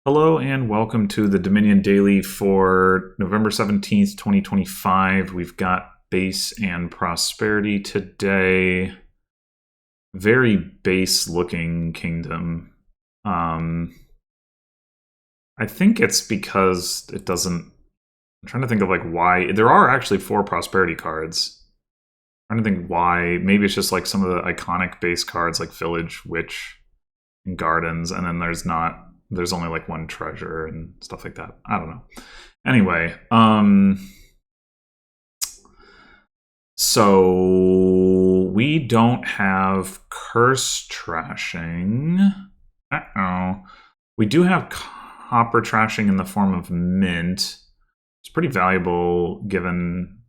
Hello and welcome to the Dominion Daily for November 17th, 2025. We've got base and prosperity today. Very base looking kingdom. I think it's because it doesn't. I'm trying to think of like why. There are actually 4 prosperity cards. I'm trying to think why. Maybe it's just like some of the iconic base cards like Village, Witch, and Gardens, and then there's only like 1 treasure and stuff like that. I don't know. Anyway, so we don't have curse trashing. We do have copper trashing in the form of mint. It's pretty valuable given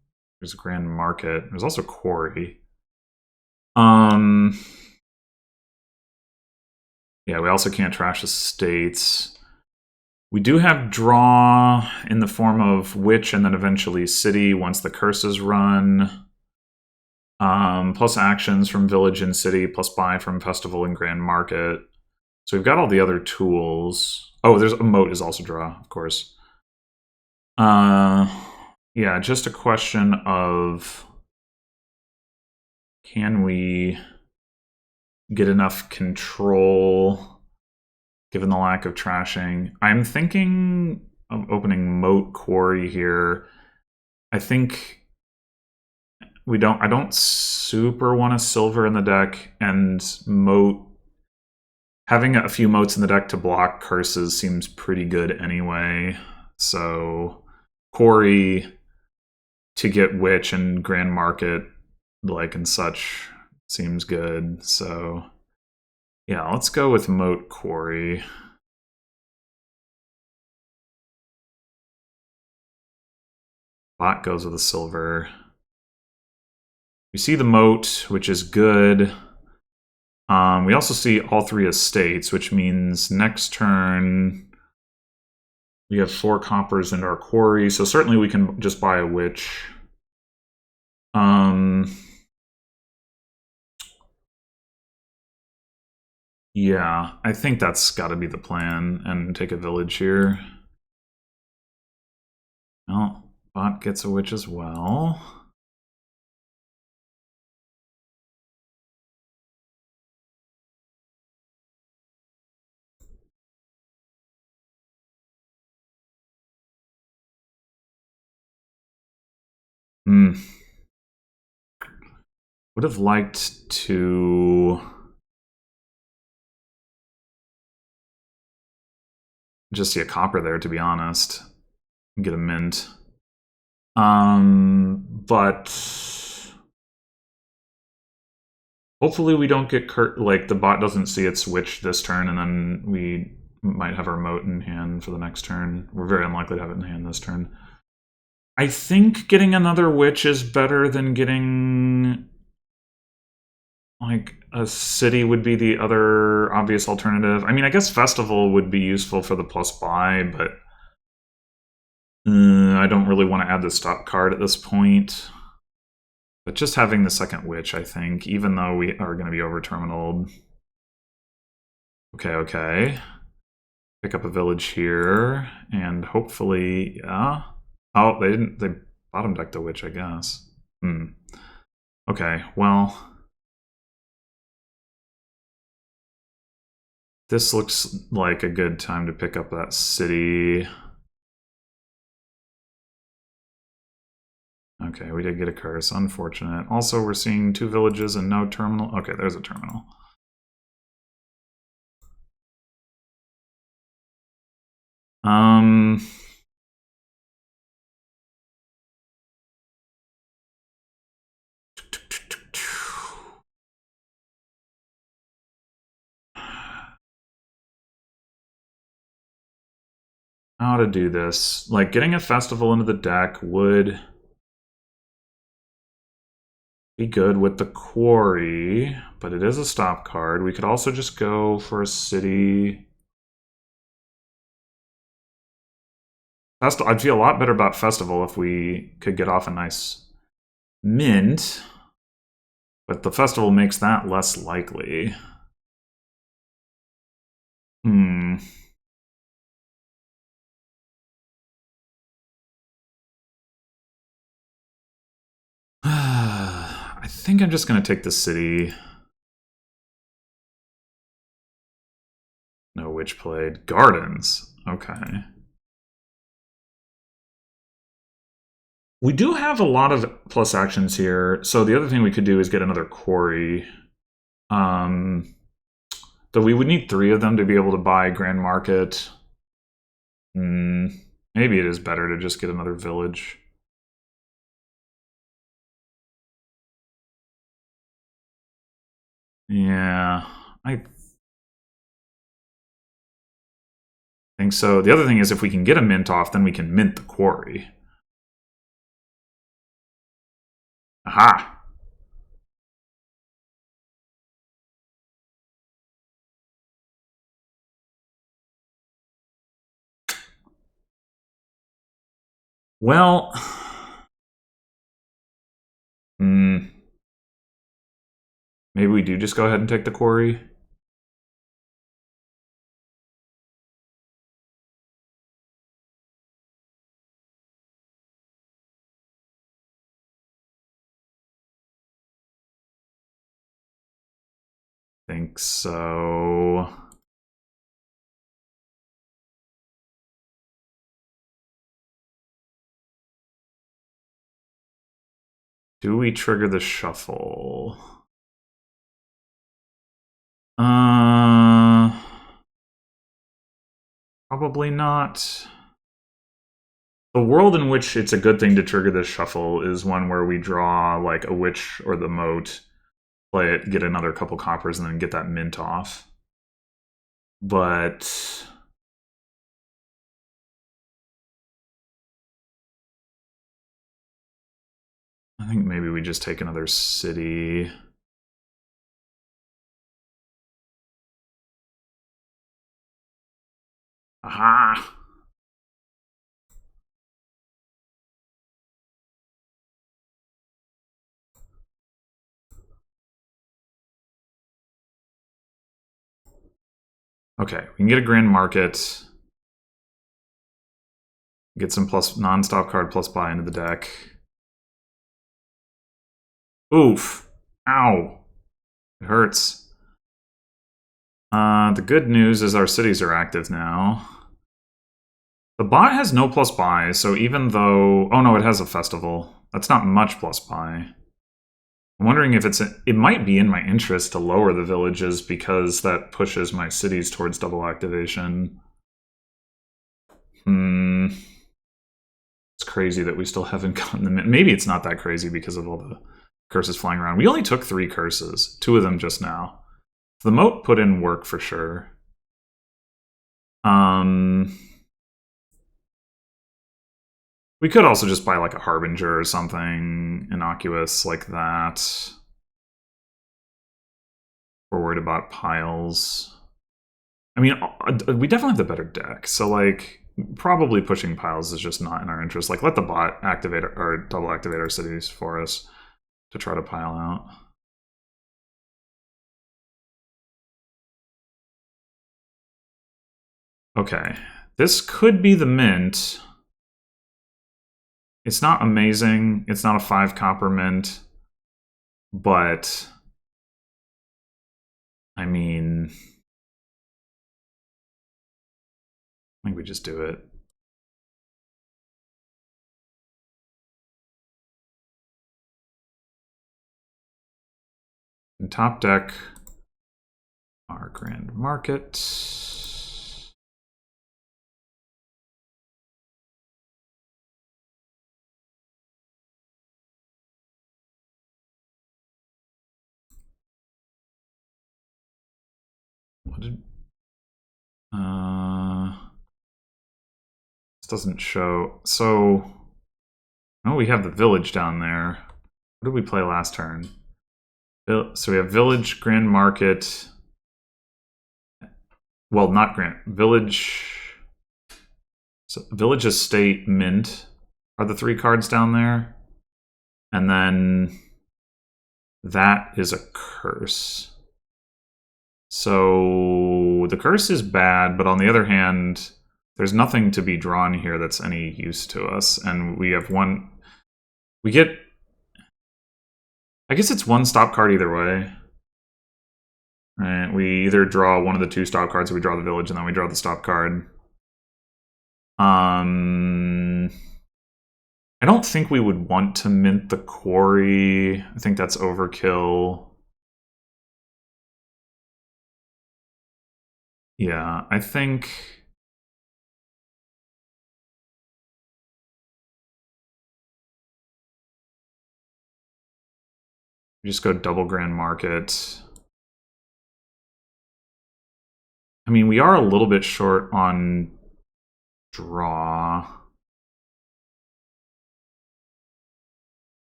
there's a grand market. There's also quarry. Yeah, we also can't trash estates. We do have draw in the form of witch and then eventually city once the curse is run. Plus actions from village and city, plus buy from festival and grand market. So we've got all the other tools. Oh, there's a moat is also draw, of course. Yeah, just a question of can we get enough control given the lack of trashing. I'm thinking of opening moat quarry here. I think I don't super want a silver in the deck, and moat, having a few moats in the deck to block curses seems pretty good anyway. So quarry to get witch and grand market like and such seems good. So yeah, let's go with moat quarry. Bot goes with a silver. We see the moat, which is good. We also see all 3 estates, which means next turn we have 4 coppers into our quarry. So certainly we can just buy a witch. Yeah, I think that's got to be the plan, and take a village here. Well, bot gets a witch as well. Would have liked to just see a copper there, to be honest. Get a mint. But hopefully we don't get like the bot doesn't see it switch this turn, and then we might have our moat in hand for the next turn. We're very unlikely to have it in hand this turn. I think getting another witch is better than getting like a city would be the other obvious alternative. I mean, I guess festival would be useful for the plus buy, but I don't really want to add the stop card at this point. But just having the second witch, I think, even though we are going to be over terminaled. Okay. Pick up a village here, and hopefully, yeah. Oh, they bottom decked the witch, I guess. Okay, well, this looks like a good time to pick up that city. Okay, we did get a curse. Unfortunate. Also, we're seeing 2 villages and no terminal. Okay, there's a terminal. How to do this? Like, getting a festival into the deck would be good with the quarry, but it is a stop card. We could also just go for a city. I'd feel a lot better about festival if we could get off a nice mint, but the festival makes that less likely. I think I'm just going to take the city. No witch played. Gardens. Okay. We do have a lot of plus actions here. So the other thing we could do is get another quarry. Though we would need 3 of them to be able to buy Grand Market. Maybe it is better to just get another village. Yeah, I think so. The other thing is if we can get a mint off, then we can mint the quarry. Aha! Well... maybe we do just go ahead and take the quarry. Think so. Do we trigger the shuffle? Probably not. The world in which it's a good thing to trigger this shuffle is one where we draw like a witch or the moat, play it, get another couple coppers, and then get that mint off. But I think maybe we just take another city. Aha! Okay, we can get a Grand Market. Get some plus non-stop card plus buy into the deck. Oof. Ow. It hurts. The good news is our cities are active now. The bot has no plus buy, so even though... oh no, it has a festival. That's not much plus buy. I'm wondering if it might be in my interest to lower the villages because that pushes my cities towards double activation. It's crazy that we still haven't gotten them. Maybe it's not that crazy because of all the curses flying around. We only took 3 curses, 2 of them just now. The moat put in work for sure. We could also just buy like a Harbinger or something innocuous like that. We're worried about piles. I mean, we definitely have the better deck, so like probably pushing piles is just not in our interest. Like let the bot activate or double activate our cities for us to try to pile out. Okay, this could be the mint. It's not amazing. It's not a 5 copper mint. But, I mean, I think we just do it. In top deck, our Grand Market. What did... this doesn't show. So, oh, we have the village down there. What did we play last turn? So we have village, Grand Market. Well, not Grand. Village. So village, estate, mint are the 3 cards down there. And then that is a curse. So the curse is bad, but on the other hand, there's nothing to be drawn here that's any use to us. And we have one... we get... I guess it's one stop card either way. Right, we either draw one of the two stop cards or we draw the village and then we draw the stop card. I don't think we would want to mint the quarry. I think that's overkill. Yeah, I think... we just go double grand market. I mean, we are a little bit short on draw.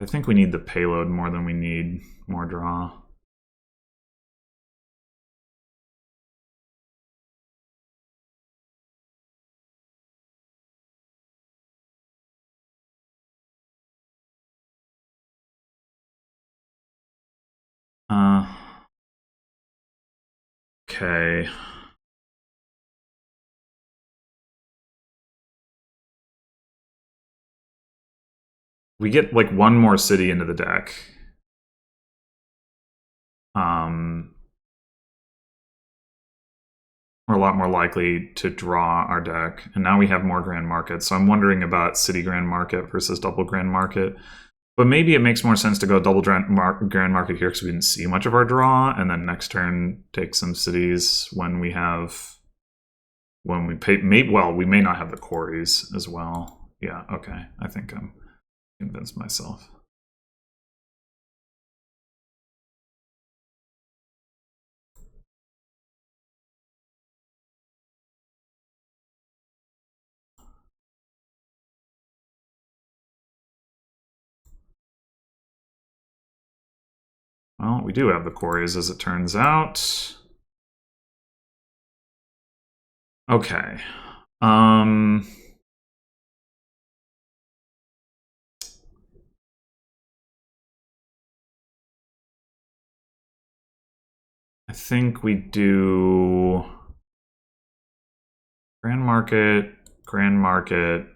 I think we need the payload more than we need more draw. Okay. We get like one more city into the deck. We're a lot more likely to draw our deck. And now we have more grand markets. So I'm wondering about city grand market versus double grand market. But maybe it makes more sense to go double grand market here because we didn't see much of our draw, and then next turn take some cities when we have... when we pay... well, we may not have the quarries as well. Yeah, okay. I think I'm convinced myself. Well, we do have the quarries, as it turns out. Okay. I think we do grand market, grand market.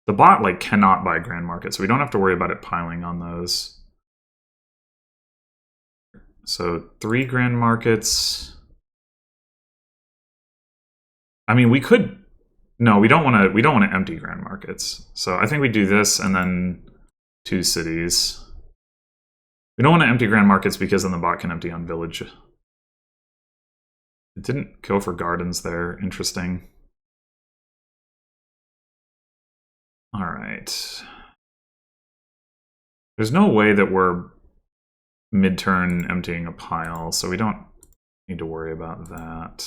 The bot like cannot buy grand market, so we don't have to worry about it piling on those. So 3 grand markets. I mean, we could... no, we don't want to empty grand markets. So I think we do this and then 2 cities. We don't want to empty grand markets because then the bot can empty on village. It didn't go for gardens there. Interesting. All right. There's no way that we're mid-turn emptying a pile, so we don't need to worry about that.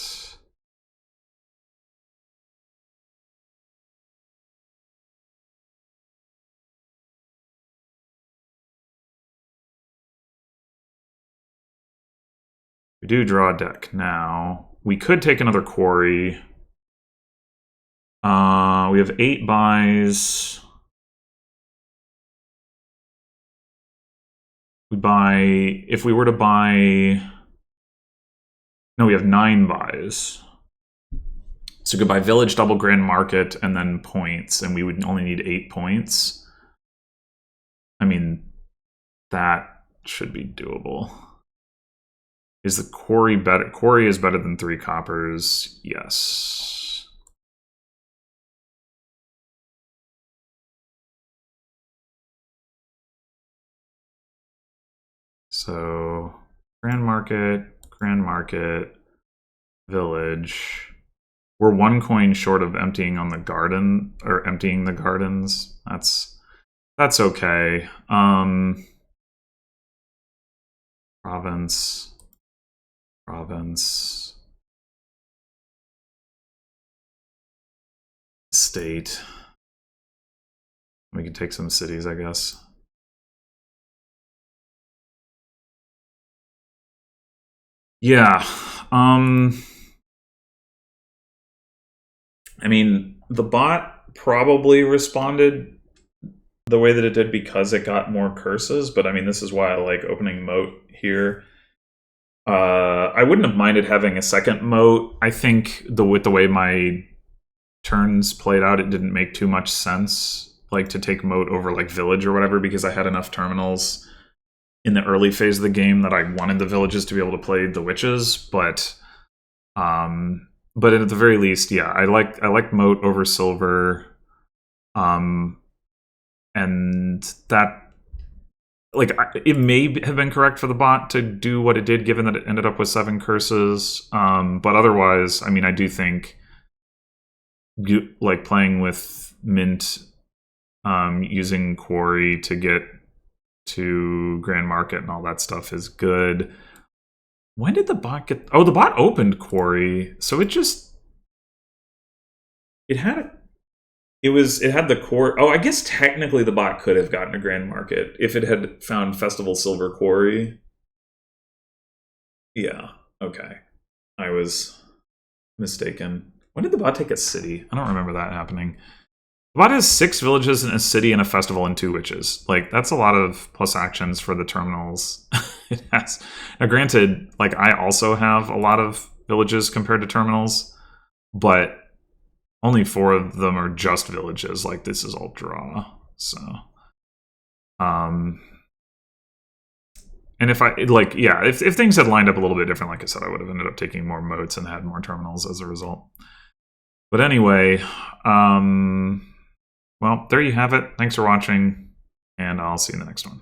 We do draw a deck now. We could take another quarry. We have 8 buys. We buy... if we were to buy... no, we have 9 buys. So we could buy village, double grand market, and then points, and we would only need 8 points. I mean, that should be doable. Is the quarry better? Quarry is better than 3 coppers. Yes. So grand market, village. We're 1 coin short of emptying on the garden, or emptying the gardens. That's okay. Province. State. We can take some cities, I guess. Yeah. I mean, the bot probably responded the way that it did because it got more curses, but I mean, this is why I like opening moat here. I wouldn't have minded having a second moat. I think with the way my turns played out, it didn't make too much sense, like to take moat over like village or whatever, because I had enough terminals in the early phase of the game that I wanted the villages to be able to play the witches, but at the very least, yeah, I like moat over silver, and that, like, it may have been correct for the bot to do what it did, given that it ended up with 7 curses. But otherwise, I mean, I do think like playing with mint, using quarry to get to Grand Market and all that stuff is good. When did the bot get? Oh, the bot opened quarry, so it had the core. Oh, I guess technically the bot could have gotten a Grand Market if it had found Festival Silver Quarry. Yeah, okay. I was mistaken. When did the bot take a city? I don't remember that happening. The bot has 6 villages and a city and a festival and 2 witches. Like, that's a lot of plus actions for the terminals. It has. Now, granted, like, I also have a lot of villages compared to terminals, but only 4 of them are just villages. Like, this is all draw. So, and if if things had lined up a little bit different, like I said, I would have ended up taking more moats and had more terminals as a result. But anyway, well, there you have it. Thanks for watching, and I'll see you in the next one.